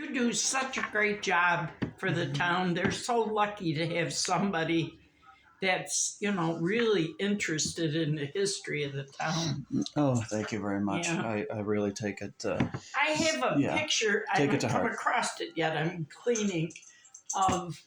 you do such a great job for the town. They're so lucky to have somebody that's, really interested in the history of the town. Oh, thank you very much. Yeah. I really take it. I have a picture. I Take it haven't to come heart. across it yet. I'm cleaning of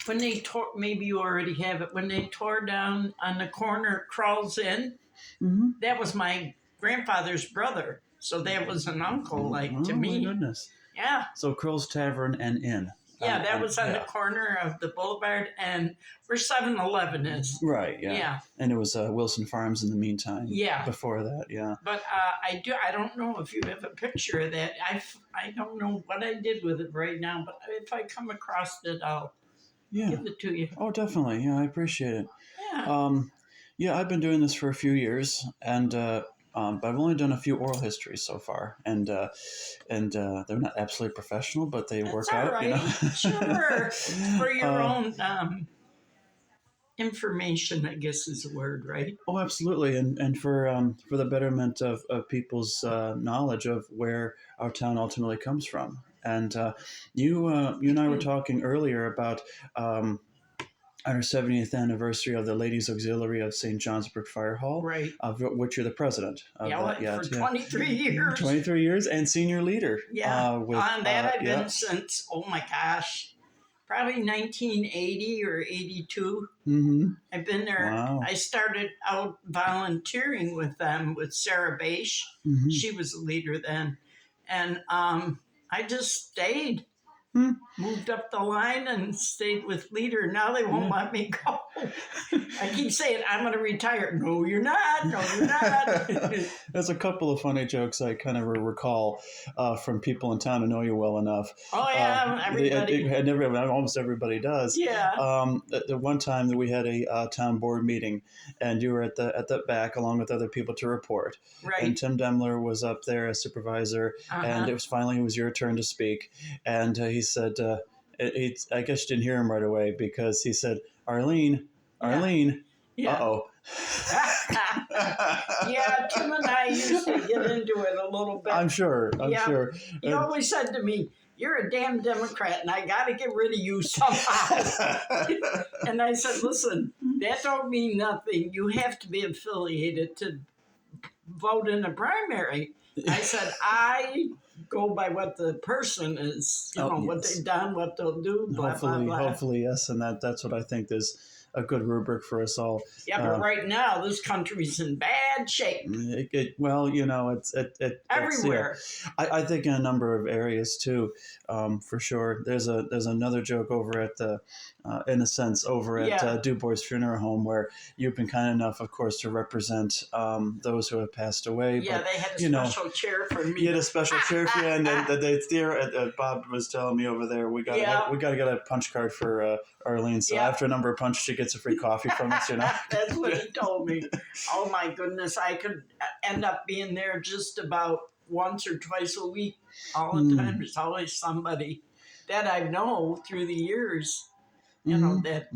when they tore. Maybe you already have it. When they tore down on the corner, Krull's Inn. Mm-hmm. That was my grandfather's brother. So that was an uncle, to me. Oh, my goodness. Yeah. So Krull's Tavern and Inn. Yeah, that was on the corner of the boulevard and where 7-Eleven is. Right, yeah. Yeah. And it was Wilson Farms in the meantime. Yeah. Before that, yeah. But I don't know if you have a picture of that. I don't know what I did with it right now, but if I come across it, I'll give it to you. Oh, definitely. Yeah, I appreciate it. Yeah. I've been doing this for a few years, and but I've only done a few oral histories so far, and they're not absolutely professional, but they work all out. Right. Sure. For your own information, I guess is the word, right? Oh, absolutely, and for the betterment of people's knowledge of where our town ultimately comes from. And you and I were talking earlier about our 70th anniversary of the Ladies Auxiliary of St. Johnsburg Fire Hall, right? Of which you're the president. Of for 23 years. 23 years, and senior leader. Yeah, on that I've been since, oh my gosh, probably 1980 or 82. Mm-hmm. I've been there. Wow. I started out volunteering with them with Sarah Bache. Mm-hmm. She was the leader then. And I just stayed. Moved up the line and stayed with leader. Now they won't let me go. I keep saying, I'm going to retire. No, you're not. No, you're not. There's a couple of funny jokes I kind of recall from people in town who know you well enough. Oh, yeah, everybody. Almost everybody does. Yeah. The one time that we had a town board meeting, and you were at the back along with other people to report. Right. And Tim Demler was up there as supervisor, and it was your turn to speak. And he said, I guess you didn't hear him right away because he said, Arlene, yeah. uh-oh. Yeah, Tim and I used to get into it a little bit. I'm sure. He always said to me, you're a damn Democrat, and I got to get rid of you somehow. And I said, listen, that don't mean nothing. You have to be affiliated to vote in the primary. I said, I go by what the person is, what they've done, what they'll do, blah, blah, blah. Hopefully, yes, and that's what I think is a good rubric for us all. Yeah, but right now, this country's in bad shape. It's everywhere. I think in a number of areas too, for sure. There's another joke over at the, in a sense, over at Du Bois Funeral Home, where you've been kind enough, of course, to represent those who have passed away. Yeah, but, they had a special chair for me. You had a special chair for you, and Bob was telling me over there, we got to get a punch card for Arlene. So after a number of punches, she gets a free coffee from us. That's what he told me. Oh my goodness, I could end up being there just about once or twice a week all the time. There's always somebody that I know through the years, that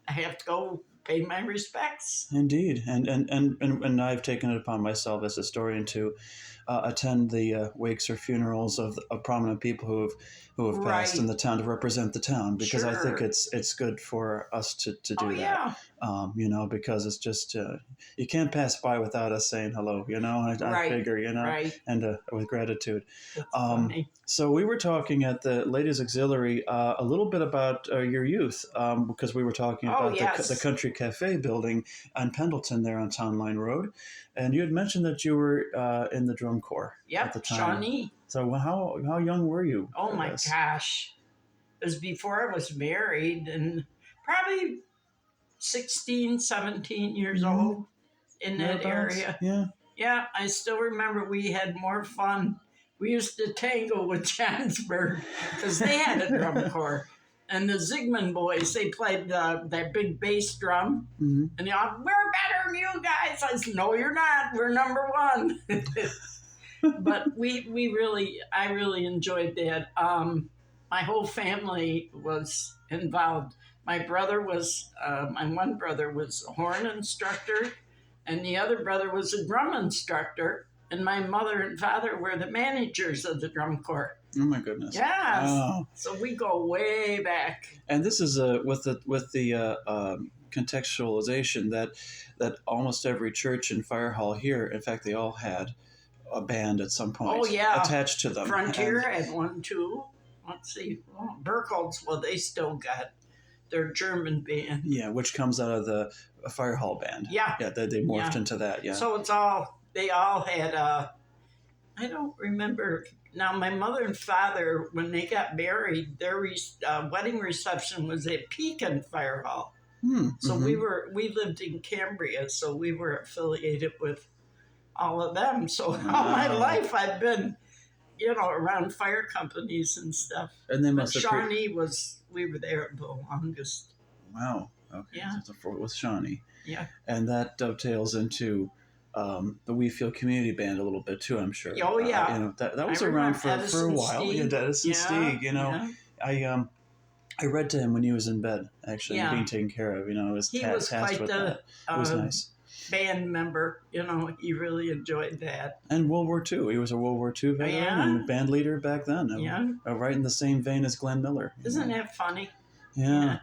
I have to go pay my respects. Indeed, and I've taken it upon myself as a historian to attend the wakes or funerals of prominent people who have passed in the town to represent the town, because I think it's good for us to do that. Yeah. Because it's just you can't pass by without us saying hello. I figure, and with gratitude. So we were talking at the Ladies Auxiliary a little bit about your youth, because we were talking about the Country Cafe building on Pendleton there on Town Line Road, and you had mentioned that you were in the drum corps at the time. Shawnee. So how young were you? Oh my gosh, it was before I was married, and probably 16, 17 years old in that area. Yeah, I still remember we had more fun. We used to tango with Johnsburg because they had a drum corps. And the Zygmunt boys, they played that big bass drum. And they all, we're better than you guys. I said, no, you're not. We're number one. But I really enjoyed that. My whole family was involved. My one brother was a horn instructor, and the other brother was a drum instructor. and my mother and father were the managers of the drum corps. Oh my goodness! Yes. Wow. So we go way back. And this is with the contextualization that almost every church and fire hall here, in fact, they all had a band at some point. Oh yeah, attached to them. Frontier had one too. Let's see, Burkholz. Well, they still got their German band. Yeah, which comes out of the fire hall band. Yeah, yeah, they morphed into that. Yeah. So they all had. I don't remember now. My mother and father, when they got married, their wedding reception was at Pekin Fire Hall. So we lived in Cambria, so we were affiliated with all of them. So all my life I've been, around fire companies and stuff. And they must have. Shawnee we were there the longest. Wow. Okay. Yeah. So with Shawnee. Yeah. And that dovetails into the We Feel Community Band a little bit too, I'm sure. Oh yeah. That was around for a while. Steig. Yeah, Edison Steig. I read to him when he was in bed, actually, being taken care of. It was he was quite the it was nice. Band member. He really enjoyed that. And World War II. He was a World War II veteran and band leader back then. Right in the same vein as Glenn Miller. Isn't that funny? Yeah.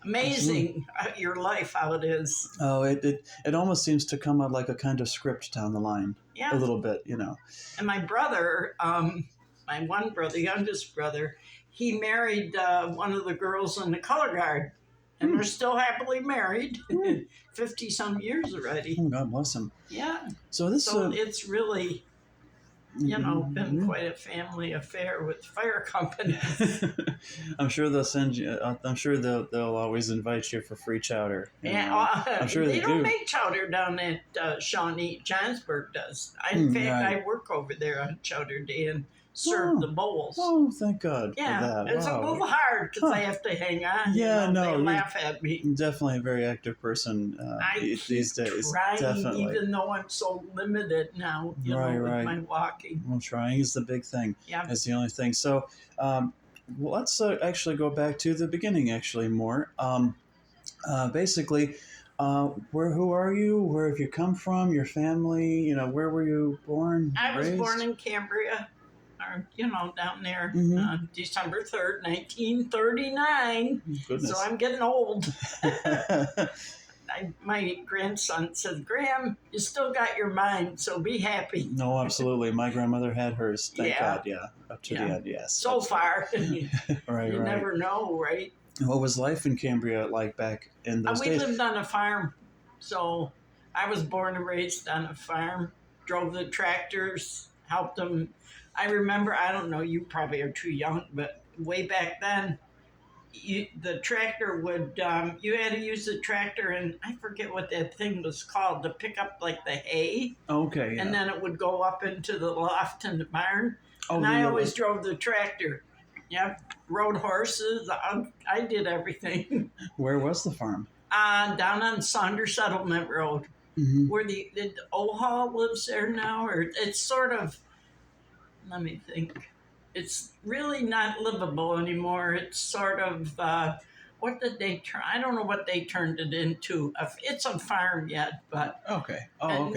Amazing, your life, how it is. Oh, it almost seems to come out like a kind of script down the line. Yeah. A little bit, And my brother, my one brother, youngest brother, he married one of the girls in the color guard. And they're still happily married, 50-some years already. Oh, God bless him. Yeah. So it's really, been quite a family affair with fire companies. I'm sure they'll send you. I'm sure they'll always invite you for free chowder. I'm sure they don't do. make chowder down at Shawnee. Johnsburg does. In fact, I work over there on Chowder Day and serve the bowls. Oh, thank God for that. It's a little hard because I have to hang on. Yeah, they laugh at me. Definitely a very active person these days. Trying, definitely. Even though I'm so limited now, with my walking. Well, trying is the big thing. Yeah, that's the only thing. So, let's actually go back to the beginning. Actually, more. Basically. Who are you? Where have you come from? Your family? Where were you born? I was born in Cambria. Down there, December 3rd, 1939. Goodness. So I'm getting old. My grandson said, Graham, you still got your mind, so be happy. No, absolutely. My grandmother had hers. Thank God, up to the end, yes. So far. You right. never know, right? What was life in Cambria like back in those days? We lived on a farm. So I was born and raised on a farm, drove the tractors, helped them. I remember, I don't know, you probably are too young, but way back then, the tractor would, you had to use the tractor, and I forget what that thing was called, to pick up like the hay. Okay. Yeah. And then it would go up into the loft in the barn. And I always drove the tractor. Yeah, rode horses. I did everything. Where was the farm? Down on Saunders Settlement Road, where the O-Hall lives there now, or it's sort of. Let me think. It's really not livable anymore. It's sort of, what did they turn? I don't know what they turned it into. It's a farm yet, but. Okay.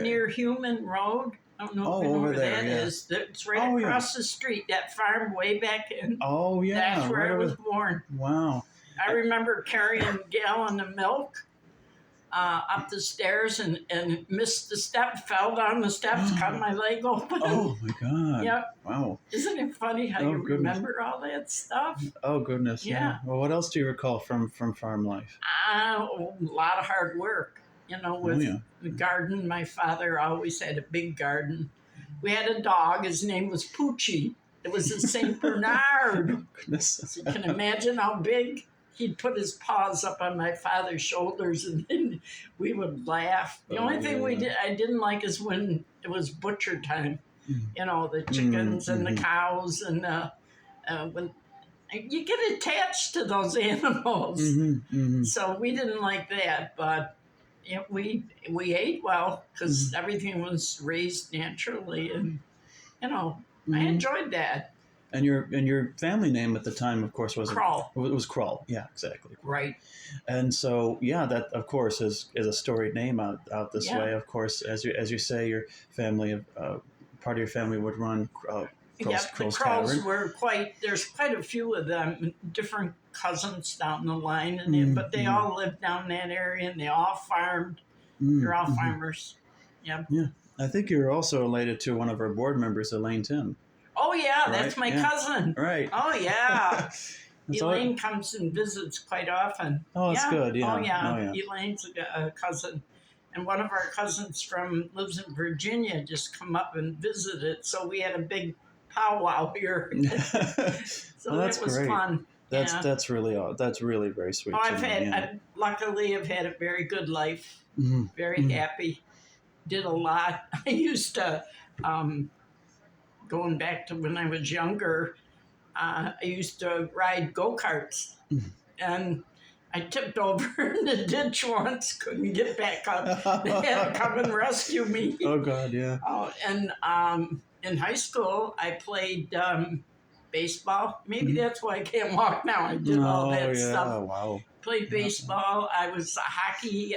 Near Human Road. I don't know if you know where that is. It's right across the street. That farm way back in. Oh, yeah. That's where I was born. Wow. I remember carrying a gallon of milk up the stairs and missed the step, fell down the steps, cut my leg open. Oh, my God. Yep. Wow. Isn't it funny how you remember all that stuff? Oh, goodness. Yeah. Well, what else do you recall from farm life? A lot of hard work. With the garden. My father always had a big garden. We had a dog. His name was Poochie. It was a St. Bernard. Oh, goodness. So you can imagine how big. He'd put his paws up on my father's shoulders, and then we would laugh. The only thing I didn't like is when it was butcher time. The chickens and the cows, and when you get attached to those animals. So we didn't like that, but we ate well because everything was raised naturally, and I enjoyed that. And your family name at the time, of course, was Krull. It was Krull. Yeah, exactly. Right. And so, yeah, that of course is a storied name out this way. Of course, as you say, your family, part of your family would run Krulls Krulls Tavern. Were there's quite a few of them, different cousins down the line, and but they all lived down that area, and they all farmed. They're all farmers. Yeah. Yeah. I think you're also related to one of our board members, Elaine Tim. Oh yeah, that's my cousin. Right. Oh yeah. Elaine comes and visits quite often. Oh, that's good. Yeah. Oh yeah. Elaine's a cousin. And one of our cousins lives in Virginia just come up and visited. So we had a big powwow here. So that's it was great. Fun. That's really very sweet. Oh, luckily I've had a very good life. Very happy. Did a lot. I used to, going back to when I was younger, I used to ride go-karts. And I tipped over in the ditch once, couldn't get back up. They had to come and rescue me. Oh, God, yeah. Oh, and in high school, I played baseball. Maybe that's why I can't walk now. I did all that stuff. Oh, wow. Played baseball. I was a hockey,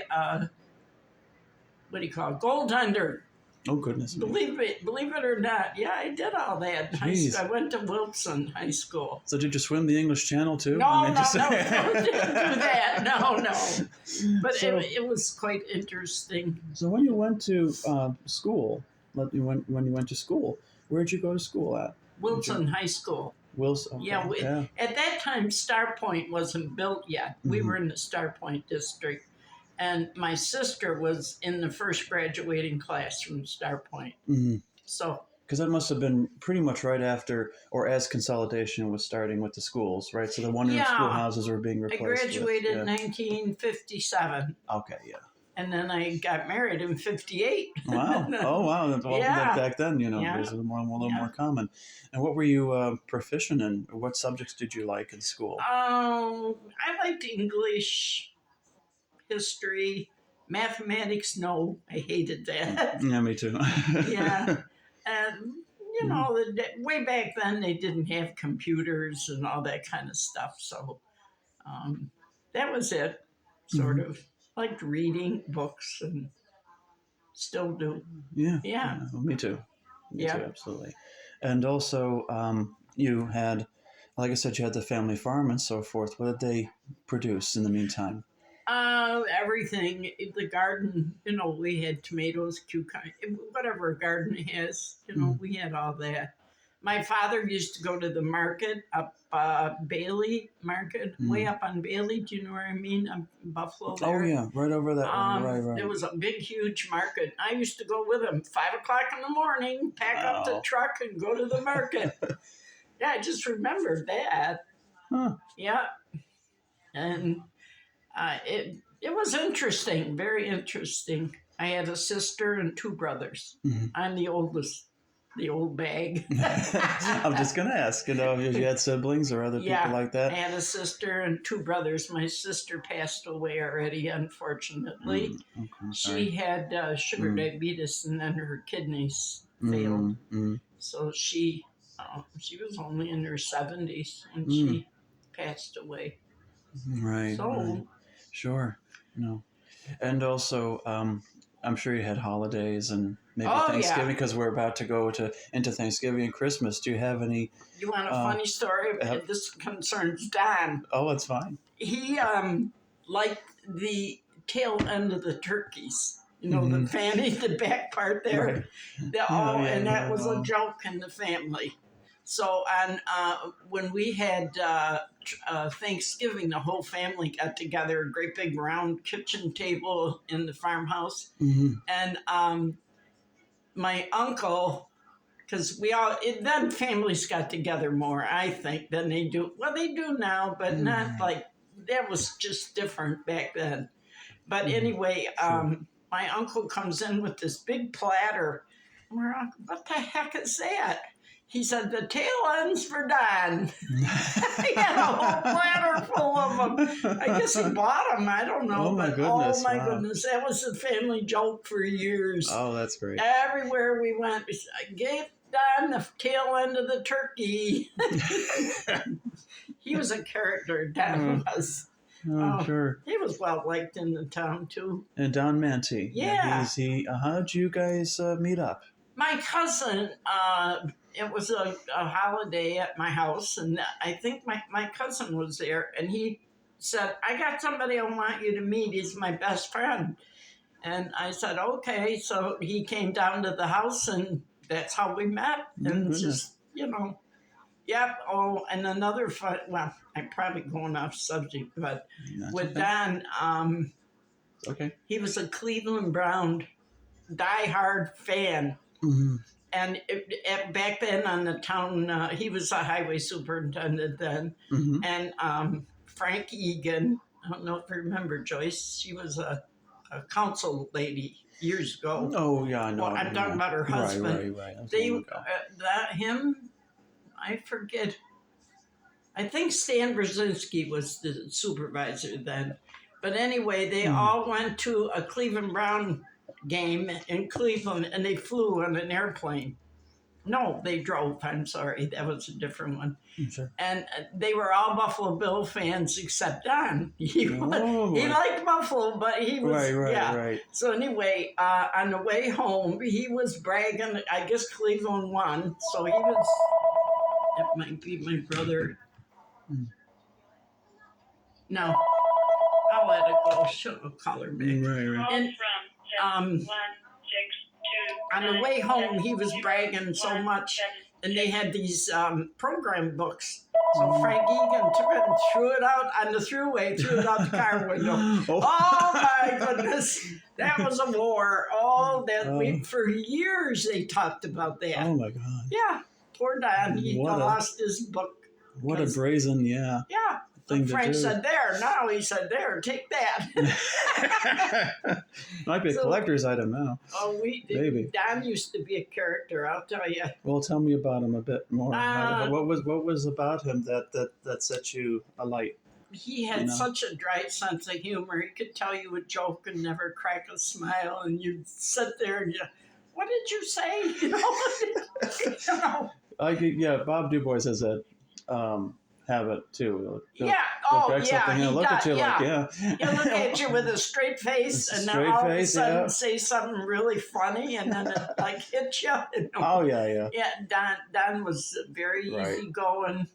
what do you call it? Goaltender. Oh, goodness. Believe it or not. Yeah, I did all that. I went to Wilson High School. So did you swim the English Channel too? No, I didn't do that. No. But it was quite interesting. So when you went to school, when you went to school, where did you go to school at? Wilson High School. Wilson. Okay. Yeah, at that time, Star Point wasn't built yet. We were in the Star Point district. And my sister was in the first graduating class from Star Point. So, because that must have been pretty much right after, or as consolidation was starting with the schools, right? So the one-room schoolhouses were being replaced. I graduated in 1957. Okay, yeah. And then I got married in 58. Wow. Oh, wow. Well, back then, it was a little more common. And what were you proficient in? What subjects did you like in school? I liked English, history, mathematics. No, I hated that. Yeah, me too. Yeah. And, way back then, they didn't have computers and all that kind of stuff. So that was it, sort of. Liked reading books and still do. Yeah. Well, me too. Me too, absolutely. And also, you had, like I said, you had the family farm and so forth. What did they produce in the meantime? Everything. The garden, we had tomatoes, cucumbers, whatever a garden has, we had all that. My father used to go to the market up Bailey Market, way up on Bailey. Do you know where I mean? Buffalo there. Oh, yeah, right over that way. Right. There was a big, huge market. I used to go with him 5 o'clock in the morning, pack up the truck and go to the market. Yeah, I just remembered that. Huh. Yeah. And it was interesting, very interesting. I had a sister and 2 brothers. I'm the oldest, the old bag. I'm just going to ask, if you had siblings or other people like that. I had a sister and 2 brothers. My sister passed away already, unfortunately. Okay, she had sugar diabetes, and then her kidneys failed. So she was only in her 70s, and she passed away. Right. So, right. Sure. No. And also, I'm sure you had holidays and maybe Thanksgiving, because we're about to go into Thanksgiving and Christmas. Do you have any? You want a funny story? This concerns Don. Oh, that's fine. He liked the tail end of the turkeys. The fanny, the back part there. Right. And that was a joke in the family. So when we had Thanksgiving, the whole family got together, a great big round kitchen table in the farmhouse. And my uncle, because then families got together more, I think, than they do. Well, they do now, but not like, that was just different back then. But anyway, my uncle comes in with this big platter. We're like, what the heck is that? He said, the tail ends for Don. He had a whole platter full of them. I guess he bought them. I don't know. Oh, my goodness. That was a family joke for years. Oh, that's great. Everywhere we went, Don, the tail end of the turkey. He was a character, Don was. Oh, sure. He was well liked in the town too. And Don Mante. Yeah. How'd you guys meet up? My cousin, it was a holiday at my house, and I think my cousin was there, and he said, I got somebody I want you to meet. He's my best friend. And I said, okay. So he came down to the house, and that's how we met. And just, yep. Oh, and another fun, well, I'm probably going off subject, but with Don, okay, he was a Cleveland Brown diehard fan. Mm-hmm. And back then on the town, he was a highway superintendent then. Mm-hmm. And Frank Egan, I don't know if you remember Joyce, she was a council lady years ago. Oh, yeah, I know. Well, I'm talking about her husband. Right. I forget. I think Stan Brzezinski was the supervisor then. But anyway, they all went to a Cleveland Brown game in Cleveland, and they flew on an airplane. No, they drove. I'm sorry. That was a different one. Sure. And they were all Buffalo Bill fans except Don. He liked Buffalo, but he was... Right. So anyway, on the way home, he was bragging. I guess Cleveland won. So he was... It might be my brother. No. I'll let it go. She'll call her back. Right. And on the way home, he was bragging so much, and they had these program books. So Frank Egan took it and threw it out on the thruway, threw it out the car window. Oh my goodness, that was a war. For years they talked about that. Oh my God. Yeah, poor Don, he lost his book. What a brazen, Yeah. Frank said, there. Now he said, there, take that. Might be a collector's item now. Oh, maybe. Don used to be a character, I'll tell you. Well, tell me about him a bit more. What was about him that set you alight? He had such a dry sense of humor. He could tell you a joke and never crack a smile, and you'd sit there and what did you say? Bob Du Bois has that habit too. He'll look at you He'll look at you with a straight face, and then all of a sudden say something really funny, and then it hit you. Oh yeah. Yeah, Don was very easygoing.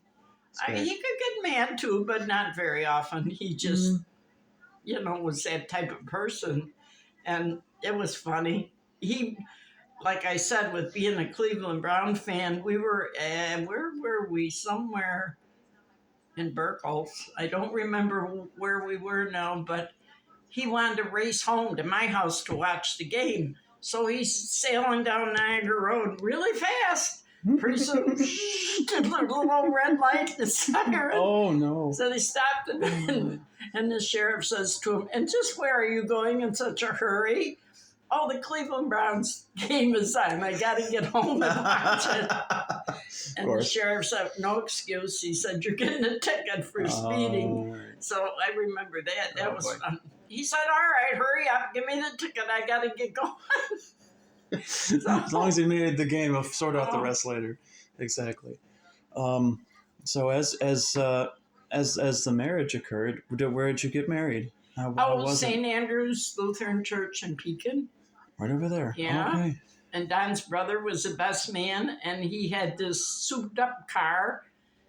I mean, he could get mad too, but not very often. He just, was that type of person, and it was funny. He, like I said, with being a Cleveland Brown fan, we were where were we? Somewhere in Burkles. I don't remember where we were now, but he wanted to race home to my house to watch the game. So he's sailing down Niagara Road really fast. Pretty soon, the little red light, the siren. Oh, no. So they stopped, and the sheriff says to him, and just where are you going in such a hurry? Oh, the Cleveland Browns game is on. I got to get home and watch it. And the sheriff said, no excuse. He said, you're getting a ticket for speeding. So I remember that. That was fun. He said, all right, hurry up. Give me the ticket. I got to get going. As long as he made the game, I'll sort out the rest later. Exactly. So as the marriage occurred, where did you get married? How was St. Andrew's Lutheran Church in Pekin. Right over there. Yeah. Okay. And Don's brother was the best man, and he had this souped-up car,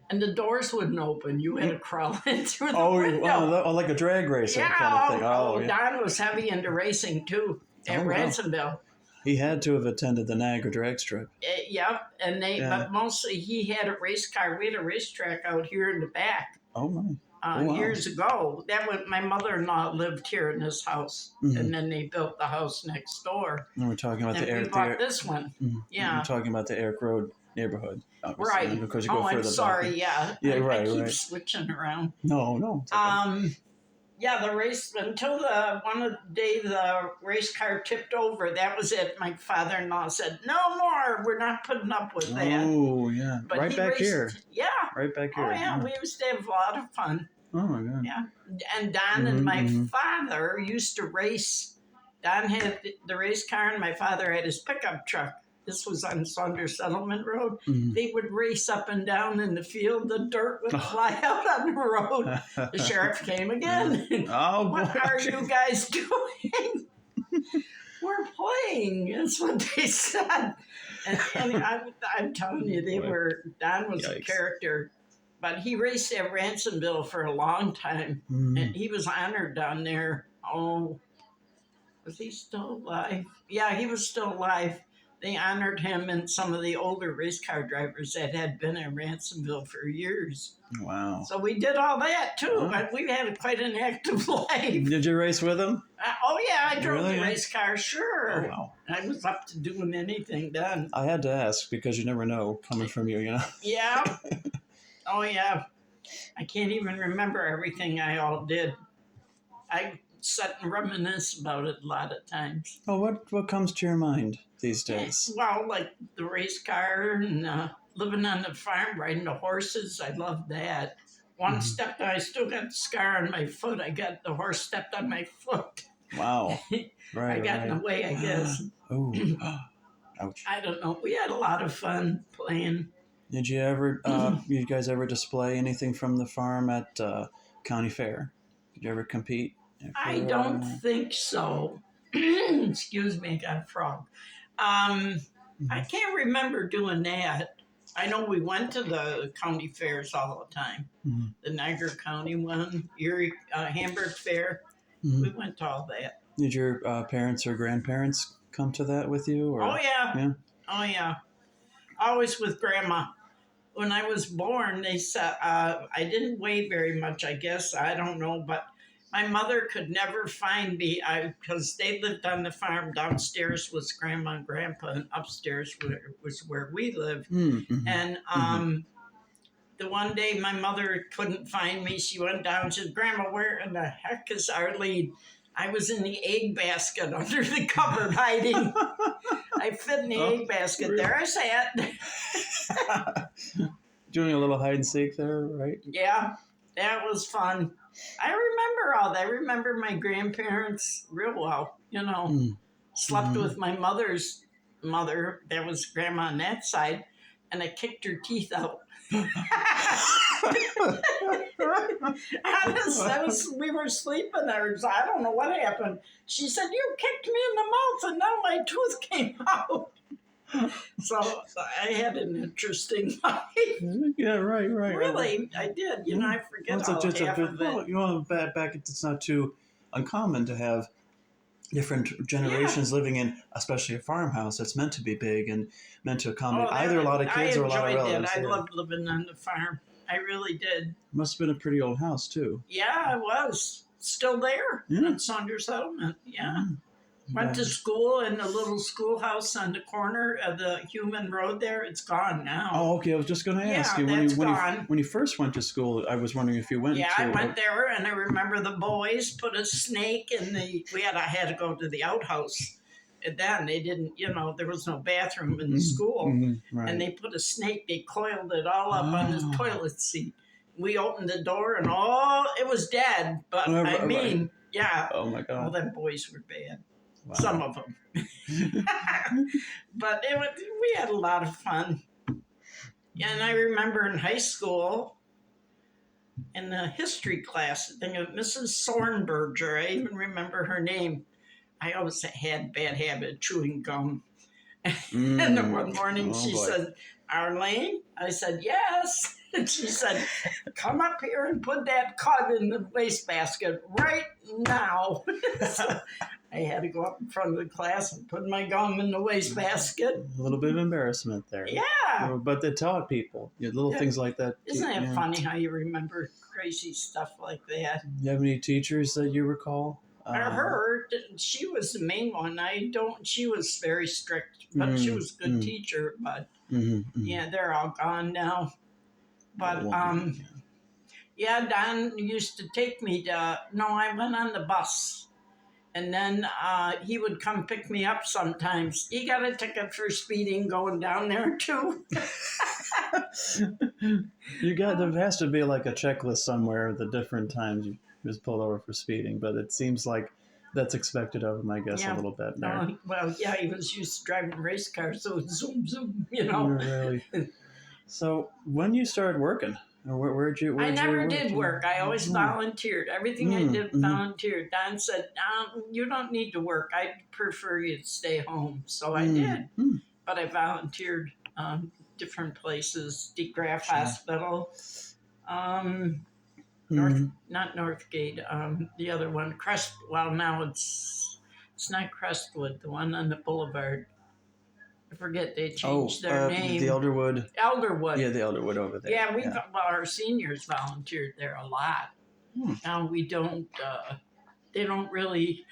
and the doors wouldn't open. You had to crawl in through the window. Like a drag racer kind of thing. Don was heavy into racing, too, at Ransomville. He had to have attended the Niagara drag strip. But mostly he had a race car. We had a racetrack out here in the back. Oh, my. Years ago. My mother-in-law lived here in this house, and then they built the house next door. And we're talking about we bought this one. Mm-hmm. Yeah. We're talking about the Eric Road neighborhood. Obviously. Right. Because you go further I'm sorry. back. I keep switching around. No. Okay. The race, until one day the race car tipped over, that was it. My father-in-law said, no more, we're not putting up with that. Oh, yeah. But right back here. Yeah. Right back here. Oh, yeah, we used to have a lot of fun. Oh, my God. Yeah. And Don and my father used to race. Don had the race car, and my father had his pickup truck. this was on Saunders Settlement Road. Mm. They would race up and down in the field. The dirt would fly out on the road. The sheriff came again. Oh, what boy. are you guys doing? We're playing. That's what they said. And I'm telling you, Don was a character. But he raced at Ransomville for a long time. Mm. And he was honored down there. Oh, was he still alive? Yeah, he was still alive. They honored him and some of the older race car drivers that had been in Ransomville for years. Wow. So we did all that too. Oh. But we had quite an active life. Did you race with him? Oh, yeah, I drove Really? the race car, sure. Oh, wow. I was up to doing anything then. I had to ask because you never know coming from you, you know? Yeah. Oh, yeah. I can't even remember everything I all did. I sit and reminisce about it a lot of times. Oh, what comes to your mind these days? Well, like the race car and living on the farm, riding the horses. I loved that. One step, I still got the scar on my foot. The horse stepped on my foot. Wow. Right. I got in the way, I guess. Oh. Ouch. I don't know. We had a lot of fun playing. Did you ever, you guys ever display anything from the farm at county fair? Did you ever compete? I don't think so. Excuse me, I got a frog. I can't remember doing that. I know we went to the county fairs all the time. Mm-hmm. The Niagara County one, Erie, Hamburg Fair. Mm-hmm. We went to all that. Did your parents or grandparents come to that with you? Or? Oh, yeah. Yeah. Oh, yeah. Always with Grandma. When I was born, they said, I didn't weigh very much, I guess. I don't know, but my mother could never find me because they lived on the farm. Downstairs was Grandma and Grandpa, and upstairs was where we lived. Mm-hmm. And the one day my mother couldn't find me. She went down and said, Grandma, where in the heck is Arlene? I was in the egg basket under the cupboard hiding. I fit in the egg basket. Really? There I sat. Doing a little hide and seek there, right? Yeah, that was fun. I remember all that. I remember my grandparents real well, you know. Slept with my mother's mother. That was Grandma on that side. And I kicked her teeth out. Honest, we were sleeping there. I don't know what happened. She said, you kicked me in the mouth and now my tooth came out. So I had an interesting life. Yeah, right. Really, I did. You know, I forget well, half of it. Well, you know, back it's not too uncommon to have different generations living in, especially a farmhouse that's meant to be big and meant to accommodate either a lot of kids or a lot of relatives. I loved living on the farm. I really did. Must have been a pretty old house, too. Yeah, it was. Still there at Saunders Settlement. Yeah. Went to school in the little schoolhouse on the corner of the Human Road there. It's gone now. Oh, okay. I was just going to ask you. When you first went to school, I was wondering if you went to... Yeah, I went there, and I remember the boys put a snake in the... I had to go to the outhouse. And then they didn't, you know, there was no bathroom in the school. Right. And they put a snake, they coiled it all up on the toilet seat. We opened the door, and it was dead. But yeah. Oh, my God. All them boys were bad. Wow. Some of them. But we had a lot of fun. Yeah, and I remember in high school, in the history class, I think of Mrs. Sornberger. I even remember her name. I always had a bad habit of chewing gum. And then one morning she said, Arlene? I said, yes. And she said, come up here and put that cud in the wastebasket right now. So I had to go up in front of the class and put my gum in the wastebasket. A little bit of embarrassment there. Yeah. But they taught people little things like that. Isn't that funny how you remember crazy stuff like that? Do you have any teachers that you recall? Her, she was the main one. She was very strict, but she was a good teacher. But yeah, they're all gone now. But Don used to take me to. No, I went on the bus, and then he would come pick me up sometimes. He got a ticket for speeding going down there too. There has to be like a checklist somewhere of the different times you was pulled over for speeding, but it seems like that's expected of him, I guess, a little bit there. Well, yeah, he was used to driving race cars, so zoom, zoom, you know. Really. So when you started working, where'd you? I never did work. I always volunteered. Everything I did volunteered. Don said, "You don't need to work. I prefer you to stay home." So I did, but I volunteered different places. DeGraff Hospital, not Northgate. The other one, Crest. Well, now it's not Crestwood. The one on the boulevard. I forget, they changed their name. The Elderwood. Elderwood. Yeah, the Elderwood over there. Yeah, well, our seniors volunteered there a lot. Now we don't, they don't really,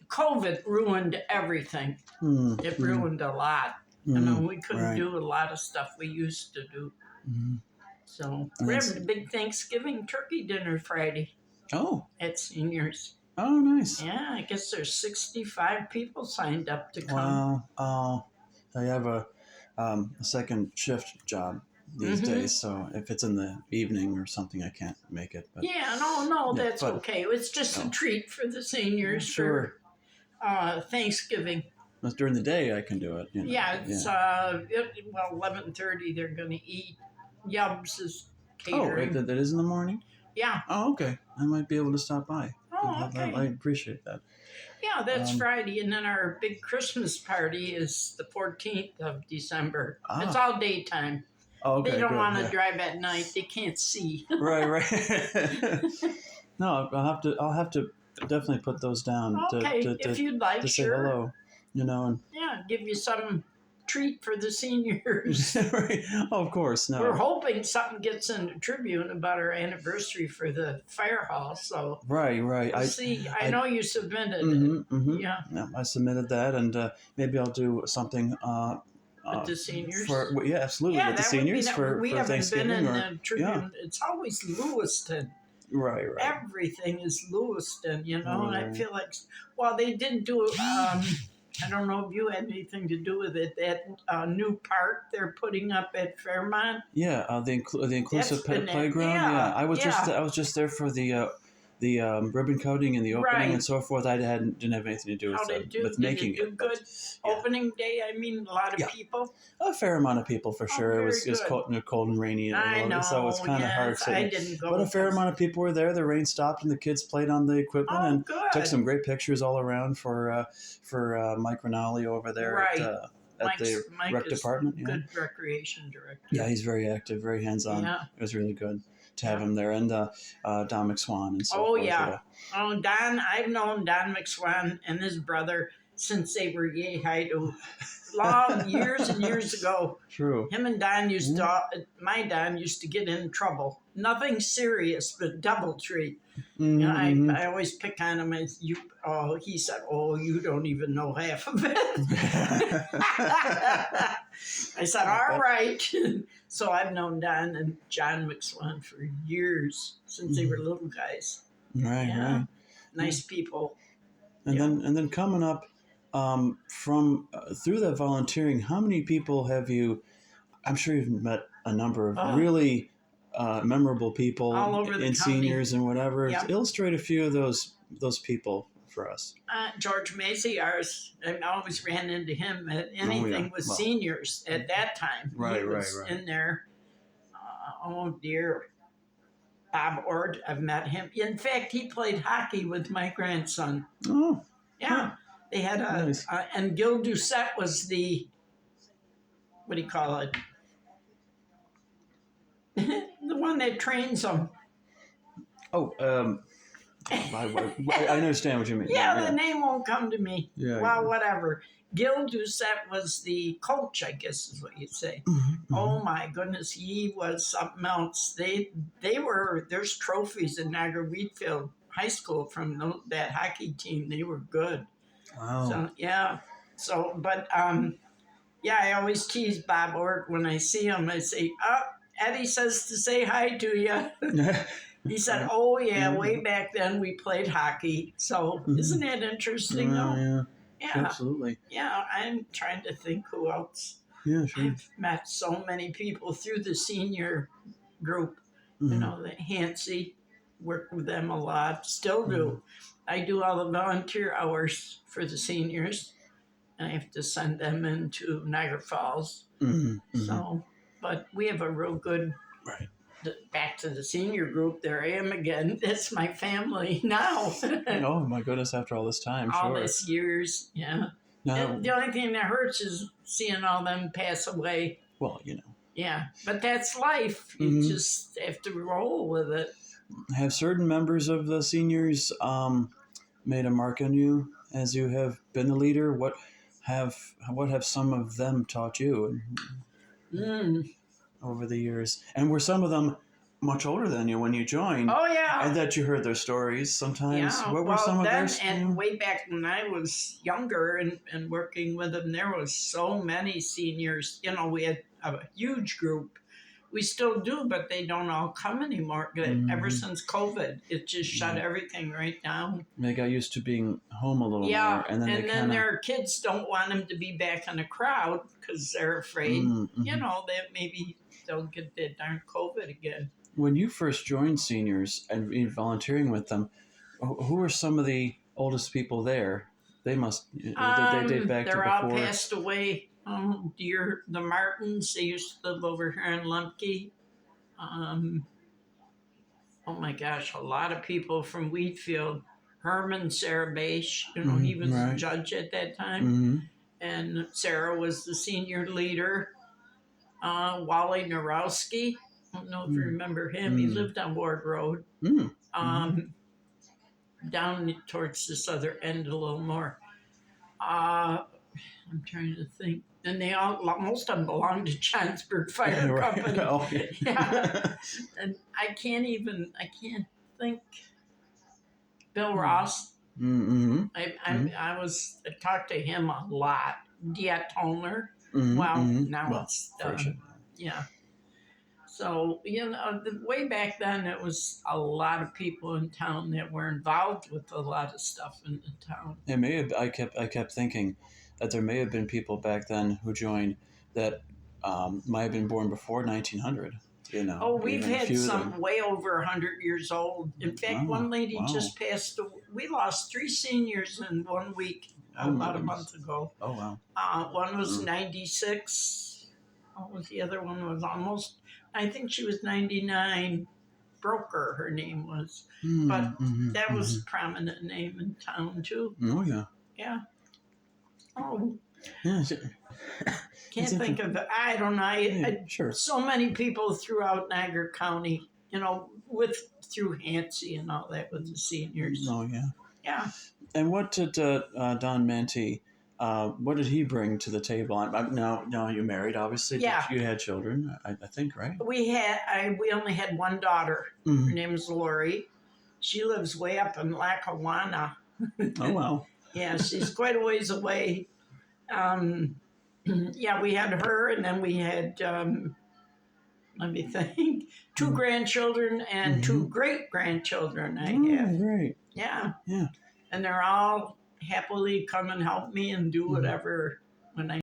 COVID ruined everything. It ruined a lot. You know, we couldn't do a lot of stuff we used to do. So we're having a big Thanksgiving turkey dinner Friday. Oh. At seniors. Oh, nice. Yeah, I guess there's 65 people signed up to come. Wow. Oh. I have a second shift job these days, so if it's in the evening or something, I can't make it. But, that's okay. It's just a treat for the seniors for Thanksgiving. But during the day, I can do it. You know. It's 11:30. They're going to eat. Yubs is catering. Oh, that is in the morning? Yeah. Oh, okay. I might be able to stop by. Oh, okay. I appreciate that. Yeah, that's Friday, and then our big Christmas party is the 14th of December. It's all daytime. Oh, okay, they don't want to drive at night; they can't see. Right. No, I'll have to definitely put those down. Okay, if you'd like, to say hello. You know, and give you some treat for the seniors. Right. Oh, of course. No. We're hoping something gets in the Tribune about our anniversary for the fire hall. So right. We'll I know you submitted it. Yeah, I submitted that, and maybe I'll do something. With the seniors? Absolutely. With the seniors for Thanksgiving. We haven't been in the Tribune. It's always Lewiston. Right. Everything is Lewiston, you know, and I feel like, they did do I don't know if you had anything to do with it. That new park they're putting up at Fairmont. Yeah, the inclusive playground. Yeah, I was just there for the ribbon cutting and the opening and so forth. I didn't have anything to do with making it. Good opening day. I mean, a lot of people. A fair amount of people for sure. It was cold and rainy, so it's kind of hard. I didn't go. But a fair amount of people were there. The rain stopped, and the kids played on the equipment and took some great pictures all around for Mike Rinaldi over there at the rec department. Good recreation director. Yeah, he's very active, very hands-on. Yeah. It was really good to have him there, and Don McSwan and so forth. Don, I've known Don McSwan and his brother since they were yay high to long years and years ago. True. Him and Don used to, my Don used to get in trouble. Nothing serious, but DoubleTree. You know, I always pick on him. He said, you don't even know half of it. I said, all right. So I've known Don and John McSwan for years, since they were little guys. Right. Nice people. And then coming up from through that volunteering, how many people have you? I'm sure you've met a number of really memorable people all over the in county. Seniors and whatever. Yep. Illustrate a few of those people for us. George Macy, I always ran into him at anything with seniors at that time. Right. In there. Dear. Bob Ord, I've met him. In fact, he played hockey with my grandson. Oh. Yeah. They had nice. And Gil Doucette was the, what do you call it? The one that trains them. Oh, I understand what you mean. Yeah, the name won't come to me. Yeah. Well, whatever. Gil Doucette was the coach, I guess is what you'd say. Oh my goodness, he was something else. There's trophies in Niagara Wheatfield High School from that hockey team. They were good. Wow. So, I always tease Bob Ort when I see him. I say, Eddie says to say hi to you. He said, way back then we played hockey. So isn't that interesting, though? Yeah. Absolutely. Yeah, I'm trying to think who else. Yeah, sure. I've met so many people through the senior group. You know, the Hancy. work with them a lot. Still do. I do all the volunteer hours for the seniors. I have to send them into Niagara Falls. So, but we have a real good. Right. Back to the senior group. There I am again. That's my family now. Oh my goodness! After all this time, all this years, yeah. No. The only thing that hurts is seeing all them pass away. Well, you know. Yeah, but that's life. You just have to roll with it. Have certain members of the seniors made a mark on you as you have been the leader? What have some of them taught you over the years? And were some of them much older than you when you joined? Oh yeah. And that you heard their stories sometimes. Yeah. What were some of their? And way back when I was younger and working with them, there was so many seniors. You know, we had a huge group. We still do, but they don't all come anymore. Ever since COVID, it just shut everything right down. They got used to being home a little more, and then their kids don't want them to be back in a crowd because they're afraid, you know, that maybe they'll get that darn COVID again. When you first joined seniors and volunteering with them, who were some of the oldest people there? They must. They date back to before. They're all passed away. The Martins, they used to live over here in Lumpke. Oh my gosh, a lot of people from Wheatfield. Herman Sarabash, you know, he was the judge at that time. And Sarah was the senior leader. Wally Narowski, I don't know if you remember him. He lived on Ward Road. Down towards this other end a little more. I'm trying to think. And most of them belong to Johnsburg Fire Company. Yeah. And I can't think. Bill Ross. I talked to him a lot. Diet Toner. Now it's yeah. So, you know, way back then, it was a lot of people in town that were involved with a lot of stuff in the town. It may have. I kept thinking that there may have been people back then who joined that might have been born before 1900. You know. Oh, we've had some way over 100 years old. In fact, one lady just passed. We lost 3 seniors in 1 week about a month ago. Oh wow. One was 96. What was the other one? Was almost. I think she was 99. Broker, her name was. But that was a prominent name in town too. Oh yeah. Yeah. Oh. Yeah. Can't think of it. I don't know. Sure. So many people throughout Niagara County, you know, through Hansi and all that with the seniors. Oh yeah. Yeah. And what did Don Mante? What did he bring to the table? Now you're married, obviously. Yeah. You had children, I think, right? We only had one daughter. Her name is Lori. She lives way up in Lackawanna. Oh wow. Yeah, she's quite a ways away. Yeah, we had her, and then we had, let me think, 2 grandchildren and 2 great-grandchildren I have. Right. Yeah. Yeah. And they're all happily come and help me and do whatever when I